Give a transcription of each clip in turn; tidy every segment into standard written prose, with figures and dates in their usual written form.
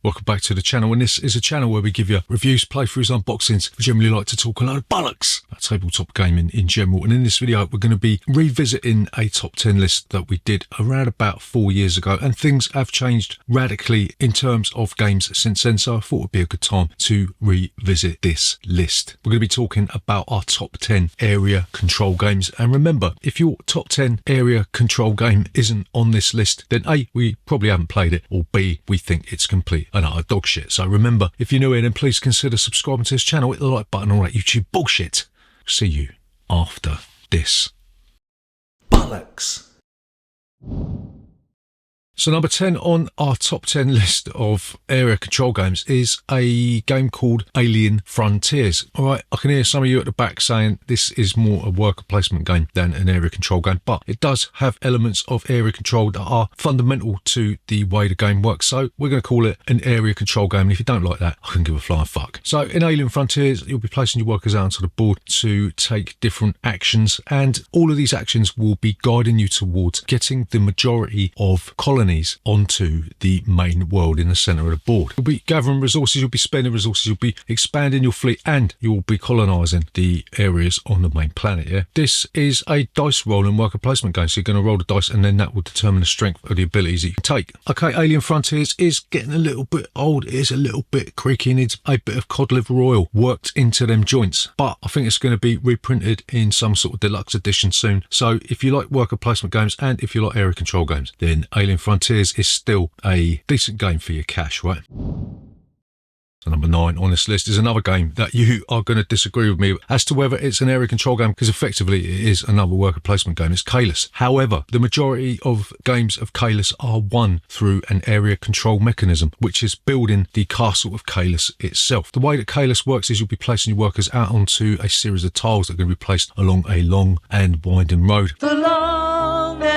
welcome back to the channel, and this is a channel where we give you reviews, playthroughs, unboxings. We generally like to talk a lot of bollocks about tabletop gaming in general, and in this video we're going to be revisiting a top 10 list that we did around about 4 years ago, and things have changed radically in terms of games since then, so I thought it would be a good time to revisit this list. We're going to be talking about our top 10 area control games, and remember, if your top 10 area control game isn't on this list, then A, we probably haven't played it, or B, we think it's complete and utter dog shit. So remember, if you're new here, then please consider subscribing to this channel, hit the like button, all that YouTube bullshit. See you after this. Bollocks. So number 10 on our top 10 list of area control games is a game called Alien Frontiers. All right, I can hear some of you at the back saying this is more a worker placement game than an area control game, but it does have elements of area control that are fundamental to the way the game works. So we're going to call it an area control game, and if you don't like that, I can give a flying fuck. So in Alien Frontiers, you'll be placing your workers out onto the board to take different actions, and all of these actions will be guiding you towards getting the majority of colonies onto the main world in the center of the board. You'll be gathering resources, you'll be spending resources, you'll be expanding your fleet, and you will be colonizing the areas on the main planet. Yeah, this is a dice roll and worker placement game, so you're going to roll the dice and then that will determine the strength of the abilities that you can take. Okay, Alien Frontiers is getting a little bit old, it is a little bit creaky, needs a bit of cod liver oil worked into them joints, but I think it's going to be reprinted in some sort of deluxe edition soon. So if you like worker placement games and if you like area control games, then Alien Frontiers is still a decent game for your cash, right? So number 9 on this list is another game that you are going to disagree with me as to whether it's an area control game, because effectively it is another worker placement game. It's Cyclades. However, the majority of games of Cyclades are won through an area control mechanism, which is building the castle of Cyclades itself. The way that Cyclades works is you'll be placing your workers out onto a series of tiles that are going to be placed along a long and winding road.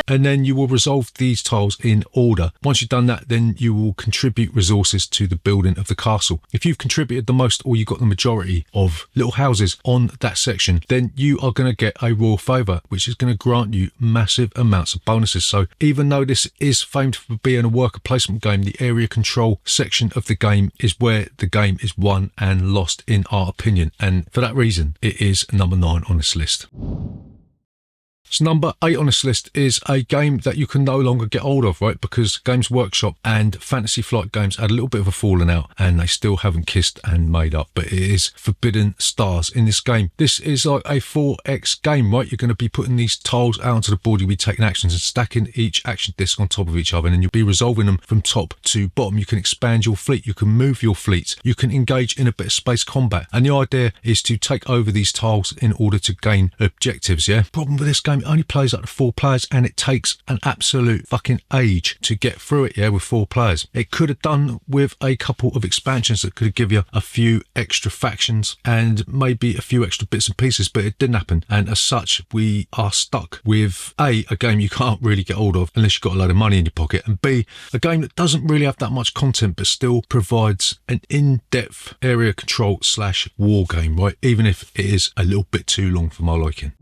And then you will resolve these tiles in order. Once you've done that, then you will contribute resources to the building of the castle. If you've contributed the most, or you've got the majority of little houses on that section, then you are going to get a royal favour, which is going to grant you massive amounts of bonuses. So even though this is famed for being a worker placement game, the area control section of the game is where the game is won and lost, in our opinion. And for that reason, it is number 9 on this list. So number 8 on this list is a game that you can no longer get hold of, right? Because Games Workshop and Fantasy Flight Games had a little bit of a falling out and they still haven't kissed and made up, but it is Forbidden Stars in this game. This is like a 4X game, right? You're going to be putting these tiles out onto the board, you'll be taking actions and stacking each action disc on top of each other, and then you'll be resolving them from top to bottom. You can expand your fleet, you can move your fleet, you can engage in a bit of space combat, and the idea is to take over these tiles in order to gain objectives, yeah? Problem with this game, it only plays up to 4 players, and it takes an absolute fucking age to get through it, yeah, with 4 players. It could have done with a couple of expansions that could have given you a few extra factions and maybe a few extra bits and pieces, but it didn't happen, and as such we are stuck with a game you can't really get hold of unless you've got a load of money in your pocket, and B, a game that doesn't really have that much content but still provides an in-depth area control / war game, right, even if it is a little bit too long for my liking.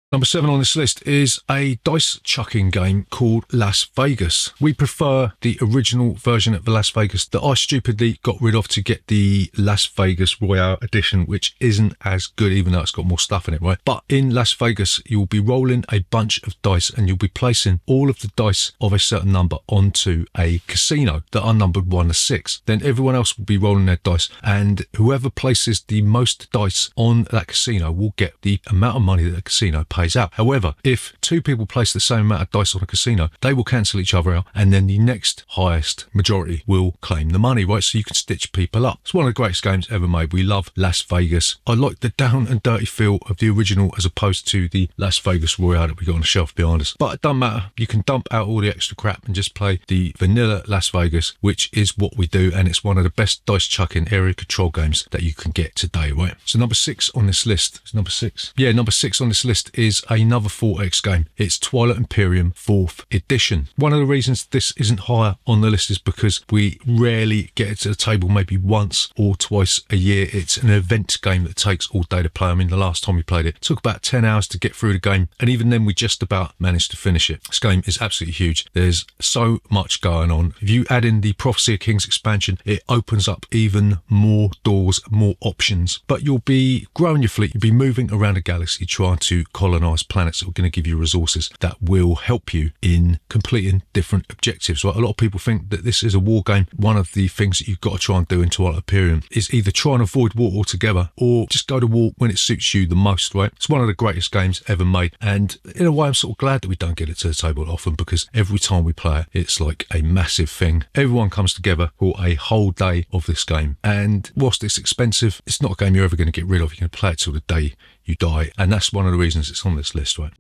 Number 7 on this list is a dice chucking game called Las Vegas. We prefer the original version of the Las Vegas that I stupidly got rid of to get the Las Vegas Royale Edition, which isn't as good even though it's got more stuff in it, right? But in Las Vegas, you'll be rolling a bunch of dice and you'll be placing all of the dice of a certain number onto a casino that are numbered 1 to 6. Then everyone else will be rolling their dice, and whoever places the most dice on that casino will get the amount of money that the casino pays out. However, if 2 people place the same amount of dice on a casino, they will cancel each other out, and then the next highest majority will claim the money, right? So you can stitch people up. It's one of the greatest games ever made. We love Las Vegas. I like the down and dirty feel of the original as opposed to the Las Vegas Royale that we got on the shelf behind us. But it doesn't matter. You can dump out all the extra crap and just play the vanilla Las Vegas, which is what we do, and it's one of the best dice chucking area control games that you can get today, right? So number 6 on this list is number 6. Yeah, number 6 on this list is is another 4X game. It's Twilight Imperium 4th edition. One of the reasons this isn't higher on the list is because we rarely get it to the table, maybe once or twice a year. It's an event game that takes all day to play. I mean, the last time we played it took about 10 hours to get through the game, and even then we just about managed to finish it. This game is absolutely huge. There's so much going on. If you add in the Prophecy of Kings expansion, it opens up even more doors, more options. But you'll be growing your fleet, you'll be moving around the galaxy trying to colonize planets that are going to give you resources that will help you in completing different objectives. Right? A lot of people think that this is a war game. One of the things that you've got to try and do in Twilight Imperium is either try and avoid war altogether or just go to war when it suits you the most, right? It's one of the greatest games ever made, and in a way I'm sort of glad that we don't get it to the table often, because every time we play it, it's like a massive thing. Everyone comes together for a whole day of this game, and whilst it's expensive, it's not a game you're ever going to get rid of. You're going to play it till the day you die, and that's one of the reasons it's on this list, right?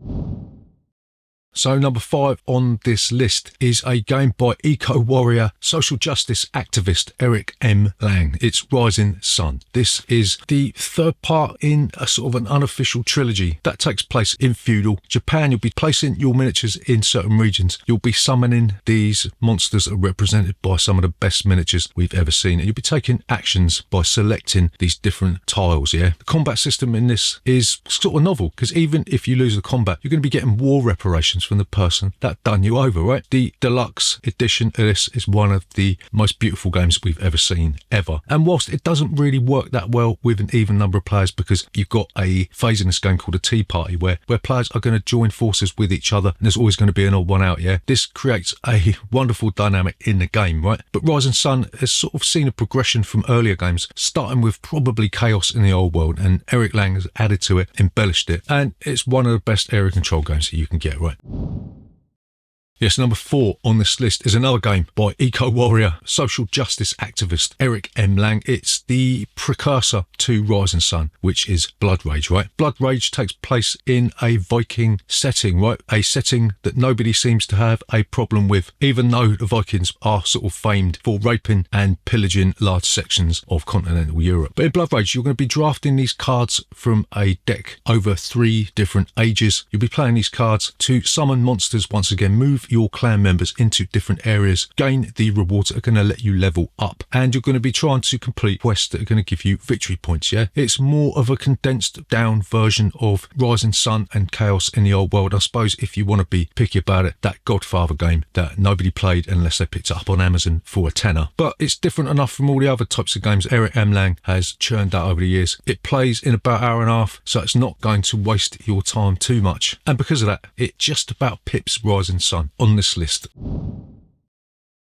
So number 5 on this list is a game by eco-warrior, social justice activist Eric M. Lang. It's Rising Sun. This is the third part in a sort of an unofficial trilogy that takes place in feudal Japan. You'll be placing your miniatures in certain regions. You'll be summoning these monsters that are represented by some of the best miniatures we've ever seen. And you'll be taking actions by selecting these different tiles, yeah? The combat system in this is sort of novel, because even if you lose the combat, you're going to be getting war reparations from the person that done you over, right? The deluxe edition of this is one of the most beautiful games we've ever seen, ever. And whilst it doesn't really work that well with an even number of players, because you've got a phase in this game called a tea party where players are going to join forces with each other, and there's always going to be an odd one out, yeah? This creates a wonderful dynamic in the game, right? But Rising Sun has sort of seen a progression from earlier games, starting with probably chaos in the old world, and Eric Lang has added to it, embellished it, and it's one of the best area control games that you can get, right? Yes, number 4 on this list is another game by eco-warrior, social justice activist Eric M. Lang. It's the precursor to Rising Sun, which is Blood Rage, right? Blood Rage takes place in a Viking setting, right? A setting that nobody seems to have a problem with, even though the Vikings are sort of famed for raping and pillaging large sections of continental Europe. But in Blood Rage, you're going to be drafting these cards from a deck over 3 different ages. You'll be playing these cards to summon monsters once again, move your clan members into different areas, gain the rewards that are going to let you level up, and you're going to be trying to complete quests that are going to give you victory points, yeah? It's more of a condensed down version of Rising Sun and Chaos in the old world. I suppose if you want to be picky about it, that Godfather game that nobody played unless they picked it up on Amazon for a tenner. But it's different enough from all the other types of games Eric M. Lang has churned out over the years. It plays in about an hour and a half, so it's not going to waste your time too much. And because of that, it just about pips Rising Sun on this list.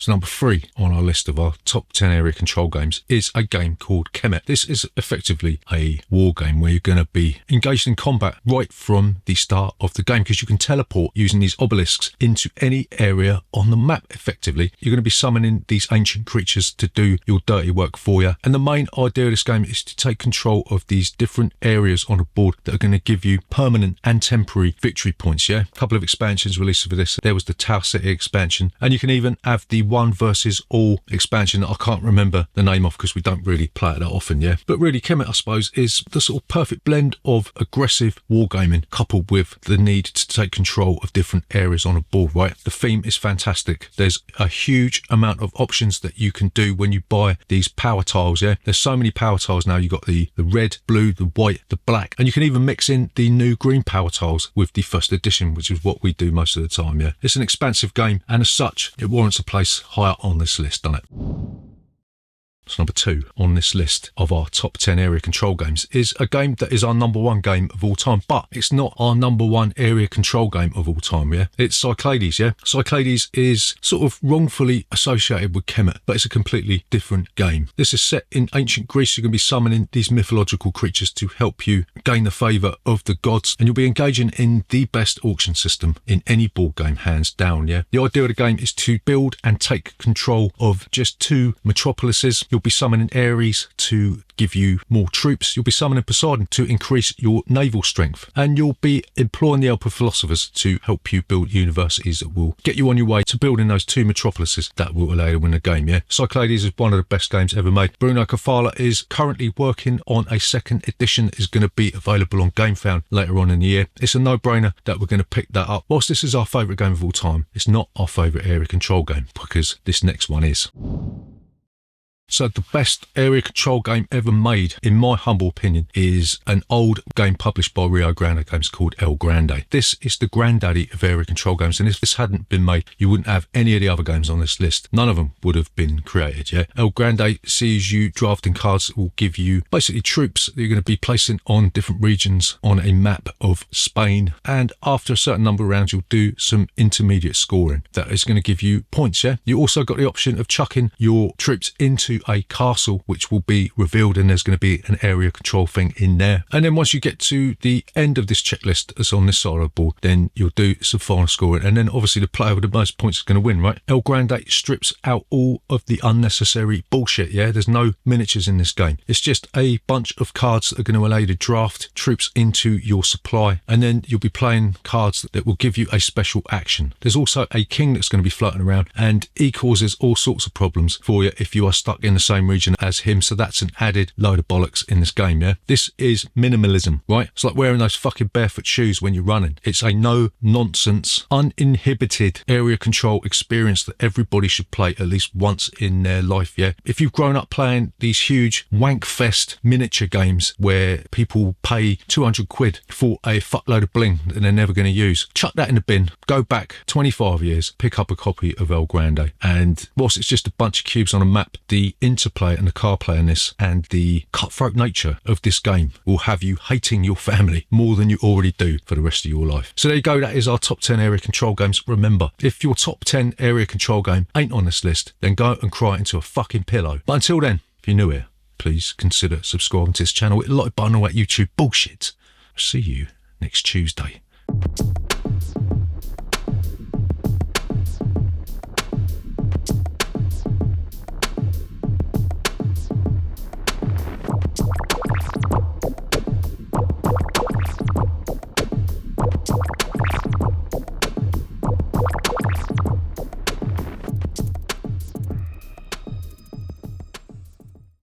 So number 3 on our list of our top 10 area control games is a game called Kemet. This is effectively a war game where you're going to be engaged in combat right from the start of the game, because you can teleport using these obelisks into any area on the map effectively. You're going to be summoning these ancient creatures to do your dirty work for you. And the main idea of this game is to take control of these different areas on a board that are going to give you permanent and temporary victory points, yeah? A couple of expansions released for this. There was the Tau City expansion, and you can even have the one versus all expansion that I can't remember the name of because we don't really play it that often, yeah? But really, Kemet, I suppose, is the sort of perfect blend of aggressive wargaming coupled with the need to take control of different areas on a board, right? The theme is fantastic. There's a huge amount of options that you can do when you buy these power tiles, yeah? There's so many power tiles now. You've got the red, blue, the white, the black, and you can even mix in the new green power tiles with the first edition, which is what we do most of the time, yeah? It's an expansive game, and as such, it warrants a place higher on this list, doesn't it? So number 2 on this list of our top 10 area control games is a game that is our number 1 game of all time, but it's not our number 1 area control game of all time, yeah? It's Cyclades, yeah? Cyclades is sort of wrongfully associated with Kemet, but it's a completely different game. This is set in ancient Greece. You're going to be summoning these mythological creatures to help you gain the favour of the gods, and you'll be engaging in the best auction system in any board game, hands down, yeah? The idea of the game is to build and take control of just 2 metropolises. You'll You'll be summoning Ares to give you more troops. You'll be summoning Poseidon to increase your naval strength. And you'll be employing the help of philosophers to help you build universities that will get you on your way to building those 2 metropolises that will allow you to win the game, yeah? Cyclades is one of the best games ever made. Bruno Kafala is currently working on a 2nd edition. Is going to be available on GameFound later on in the year. It's a no-brainer that we're going to pick that up. Whilst this is our favourite game of all time, it's not our favourite area control game, because this next one is. So the best area control game ever made, in my humble opinion, is an old game published by Rio Grande Games called El Grande. This is the granddaddy of area control games, and if this hadn't been made, you wouldn't have any of the other games on this list. None of them would have been created, yeah? El Grande sees you drafting cards that will give you basically troops that you're going to be placing on different regions on a map of Spain, and after a certain number of rounds, you'll do some intermediate scoring. That is going to give you points, yeah? You also got the option of chucking your troops into a castle, which will be revealed, and there's going to be an area control thing in there. And then once you get to the end of this checklist that's on this side of the board, then you'll do some final scoring, and then obviously the player with the most points is going to win, right? El Grande strips out all of the unnecessary bullshit, yeah? There's no miniatures in this game. It's just a bunch of cards that are going to allow you to draft troops into your supply, and then you'll be playing cards that will give you a special action. There's also a king that's going to be floating around, and he causes all sorts of problems for you if you are stuck in the same region as him, so that's an added load of bollocks in this game, yeah? This is minimalism, right? It's like wearing those fucking barefoot shoes when you're running. It's a no-nonsense, uninhibited area control experience that everybody should play at least once in their life, yeah? If you've grown up playing these huge wank-fest miniature games where people pay 200 quid for a fuckload of bling that they're never going to use, chuck that in the bin, go back 25 years, pick up a copy of El Grande, and whilst it's just a bunch of cubes on a map, the interplay and the card play in this and the cutthroat nature of this game will have you hating your family more than you already do for the rest of your life. So there you go, that is our top 10 area control games. Remember, if your top 10 area control game ain't on this list, then go and cry into a fucking pillow. But until then, if you're new here, please consider subscribing to this channel. Hit the like button or at YouTube bullshit. I'll see you next Tuesday.